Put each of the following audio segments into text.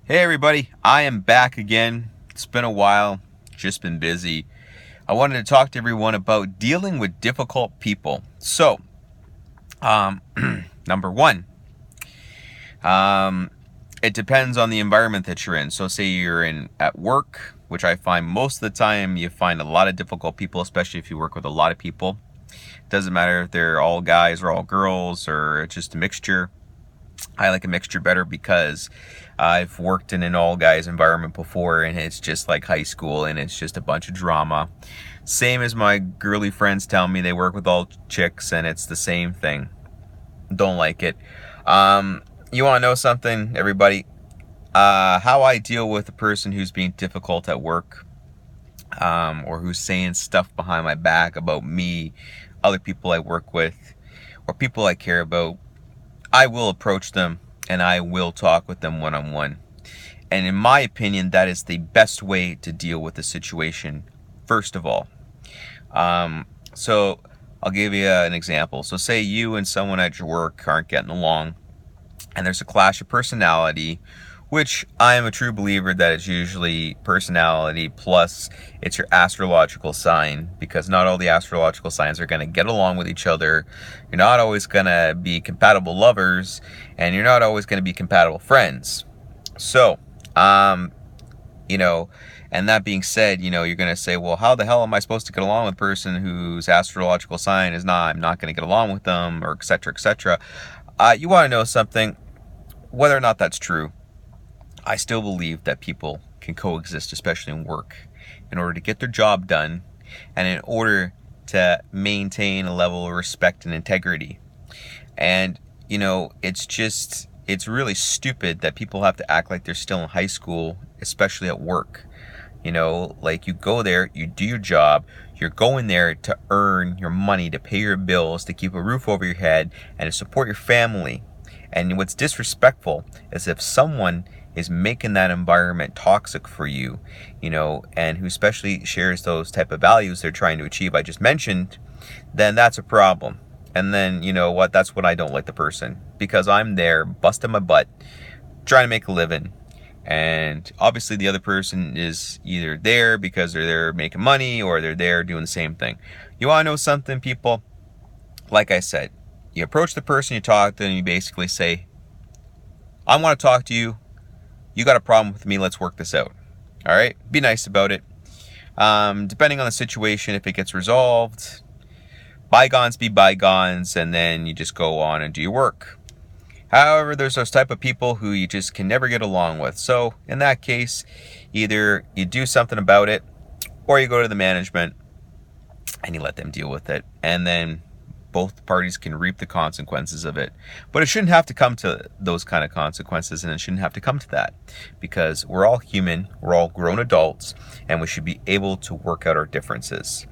Hey everybody, I am back again. It's been a while, just been busy. I wanted to talk to everyone about dealing with difficult people. So, number one, um, it depends on the environment that you're in. So say you're in at work, which I find most of the time you find a lot of difficult people, especially if you work with a lot of people. Doesn't matter if they're all guys or all girls or it's just a mixture. I like a mixture better because I've worked in an all guys environment before and it's just like high school and it's just a bunch of drama. Same as my girly friends tell me they work with all chicks and it's the same thing. Don't like it. You want to know something, everybody? How I deal with a person who's being difficult at work, or who's saying stuff behind my back about me, other people I work with, or people I care about. I will approach them and I will talk with them one-on-one. And in my opinion, that is the best way to deal with the situation, first of all. So I'll give you an example. So say you and someone at your work aren't getting along and there's a clash of personality, which I am a true believer that it's usually personality plus it's your astrological sign, because not all the astrological signs are going to get along with each other. You're not always going to be compatible lovers, and you're not always going to be compatible friends. So, you know, and that being said, you're going to say, well, how the hell am I supposed to get along with a person whose astrological sign is not, I'm not going to get along with them, or etc., etc. You want to know something? Whether or not that's true, I still believe that people can coexist, especially in work, in order to get their job done and in order to maintain a level of respect and integrity. And, it's really stupid that people have to act like they're still in high school, especially at work. Like you go there, you do your job, you're going there to earn your money, to pay your bills, to keep a roof over your head, and to support your family. And what's disrespectful is if someone is making that environment toxic for you, and who especially shares those type of values they're trying to achieve I just mentioned, then that's a problem. And then, you know what, that's when I don't like the person, because I'm there busting my butt, trying to make a living. And obviously the other person is either there because they're there making money or they're there doing the same thing. You want to know something, people? Like I said, you approach the person, you talk to them, and you basically say, I want to talk to you. You got a problem with me, let's work this out. All right? Be nice about it. Depending on the situation, if it gets resolved, bygones be bygones, and then you just go on and do your work. However, there's those type of people who you just can never get along with. So in that case, either you do something about it or you go to the management and you let them deal with it. And then both parties can reap the consequences of it. But it shouldn't have to come to those kind of consequences, and it shouldn't have to come to that, because we're all human, we're all grown adults, and we should be able to work out our differences.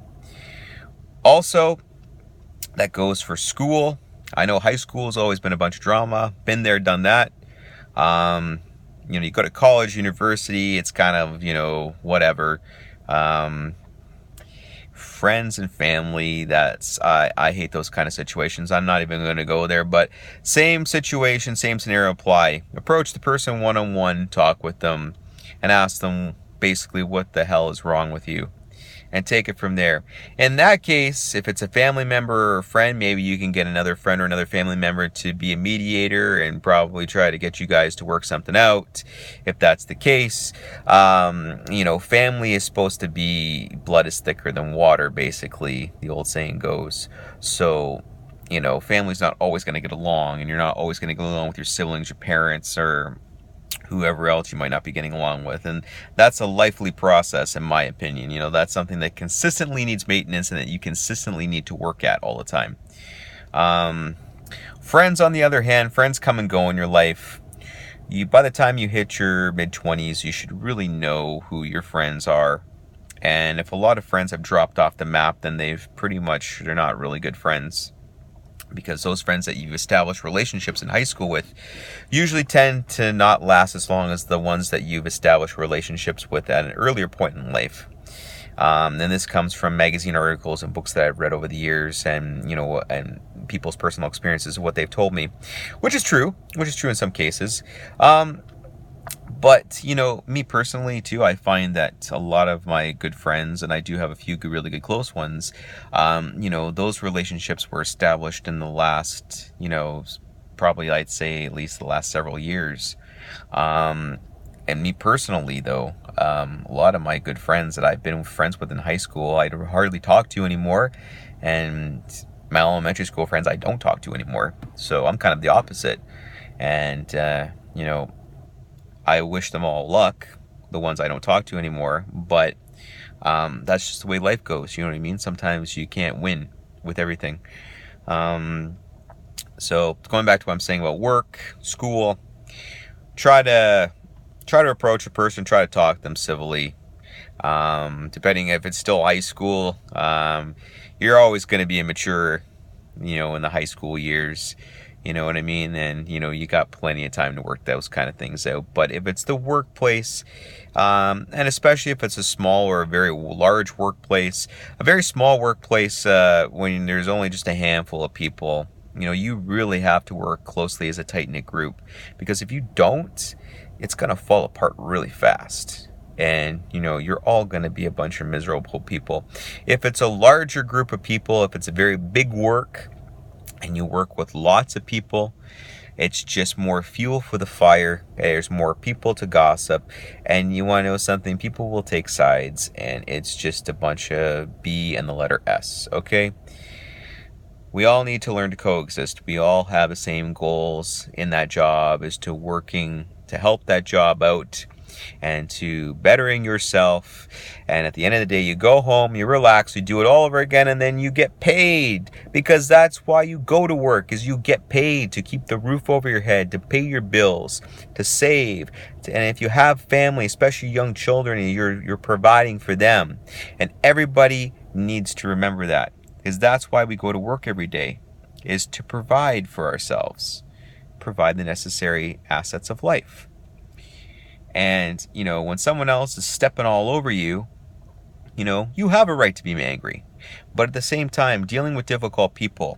Also, that goes for school. I know high school has always been a bunch of drama. Been there, done that. You go to college, university, it's kind of, whatever. Friends and family, I hate those kind of situations. I'm not even going to go there, but same situation, same scenario apply. Approach the person one-on-one, talk with them, and ask them basically what the hell is wrong with you, and take it from there. In that case, if it's a family member or a friend, maybe you can get another friend or another family member to be a mediator and probably try to get you guys to work something out, if that's the case. Family is supposed to be blood is thicker than water, basically, the old saying goes. So, family's not always going to get along, and you're not always going to get along with your siblings, your parents, or whoever else you might not be getting along with. And that's a lively process, in my opinion. That's something that consistently needs maintenance and that you consistently need to work at all the time. Friends, on the other hand, friends come and go in your life. By the time you hit your mid-20s, you should really know who your friends are. And if a lot of friends have dropped off the map, then they're not really good friends. Because those friends that you've established relationships in high school with usually tend to not last as long as the ones that you've established relationships with at an earlier point in life. And this comes from magazine articles and books that I've read over the years, and and people's personal experiences of what they've told me, which is true in some cases. But But, me personally too, I find that a lot of my good friends, and I do have a few really good close ones, those relationships were established in the last, probably I'd say at least the last several years. Um, and me personally, though, a lot of my good friends that I've been friends with in high school, I hardly talk to anymore. And my elementary school friends, I don't talk to anymore. So I'm kind of the opposite. And, I wish them all luck, the ones I don't talk to anymore. But that's just the way life goes. You know what I mean? Sometimes you can't win with everything. Um, so going back to what I'm saying about work, school, try to approach a person, try to talk to them civilly. Depending if it's still high school, you're always going to be immature, in the high school years. You know what I mean? And, you got plenty of time to work those kind of things out. But if it's the workplace, and especially if it's a small or a very large workplace, a very small workplace, when there's only just a handful of people, you really have to work closely as a tight-knit group. Because if you don't, it's going to fall apart really fast. And, you're all going to be a bunch of miserable people. If it's a larger group of people, if it's a very big work, and you work with lots of people, it's just more fuel for the fire. There's more people to gossip. And you want to know something? People will take sides, and it's just a bunch of B and the letter S, okay? We all need to learn to coexist. We all have the same goals in that job, is to working to help that job out and to bettering yourself. And at the end of the day, you go home, you relax, you do it all over again, and then you get paid, because that's why you go to work, is you get paid to keep the roof over your head, to pay your bills, to save. And if you have family, especially young children, you're providing for them. And everybody needs to remember that, because that's why we go to work every day, is to provide for ourselves, provide the necessary assets of life. And, when someone else is stepping all over you, you have a right to be angry. But at the same time, dealing with difficult people,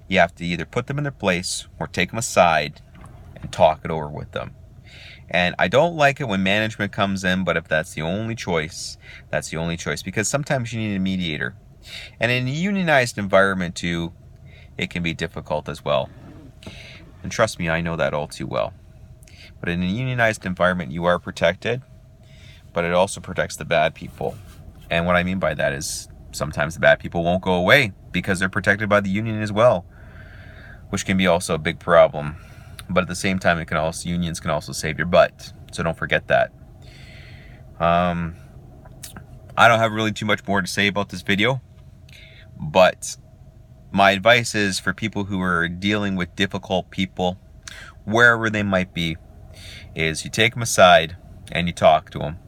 you have to either put them in their place or take them aside and talk it over with them. And I don't like it when management comes in, but if that's the only choice, that's the only choice. Because sometimes you need a mediator. And in a unionized environment too, it can be difficult as well. And trust me, I know that all too well. But in a unionized environment, you are protected, but it also protects the bad people. And what I mean by that is sometimes the bad people won't go away because they're protected by the union as well, which can be also a big problem. But at the same time, unions can also save your butt. So don't forget that. I don't have really too much more to say about this video, but my advice is for people who are dealing with difficult people, wherever they might be, is you take them aside and you talk to them.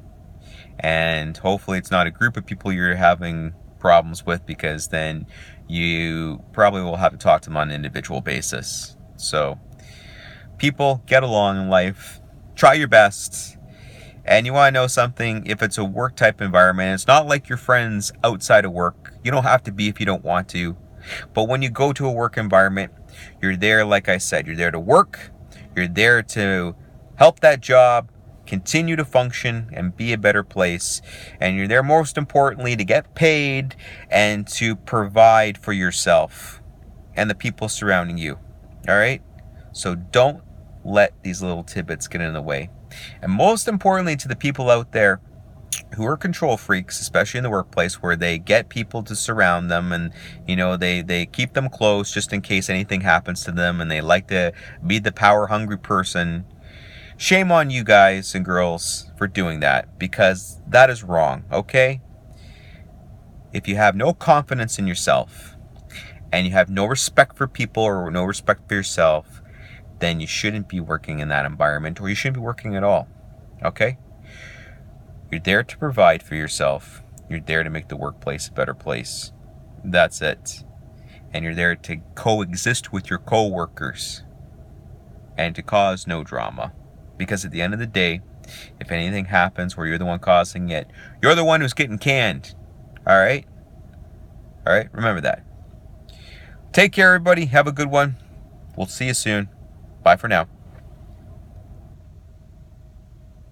And hopefully it's not a group of people you're having problems with, because then you probably will have to talk to them on an individual basis. So people, get along in life, try your best. And you want to know something? If it's a work type environment, it's not like your friends outside of work. You don't have to be if you don't want to. But when you go to a work environment, you're there, like I said, you're there to work. You're there to help that job continue to function and be a better place. And you're there, most importantly, to get paid and to provide for yourself and the people surrounding you. All right? So don't let these little tidbits get in the way. And most importantly, to the people out there who are control freaks, especially in the workplace, where they get people to surround them and, they keep them close just in case anything happens to them, and they like to be the power-hungry person. Shame on you guys and girls for doing that, because that is wrong, okay? If you have no confidence in yourself and you have no respect for people or no respect for yourself, then you shouldn't be working in that environment, or you shouldn't be working at all, okay? You're there to provide for yourself. You're there to make the workplace a better place. That's it. And you're there to coexist with your co-workers and to cause no drama. Because at the end of the day, if anything happens where you're the one causing it, you're the one who's getting canned. All right? All right? Remember that. Take care, everybody. Have a good one. We'll see you soon. Bye for now.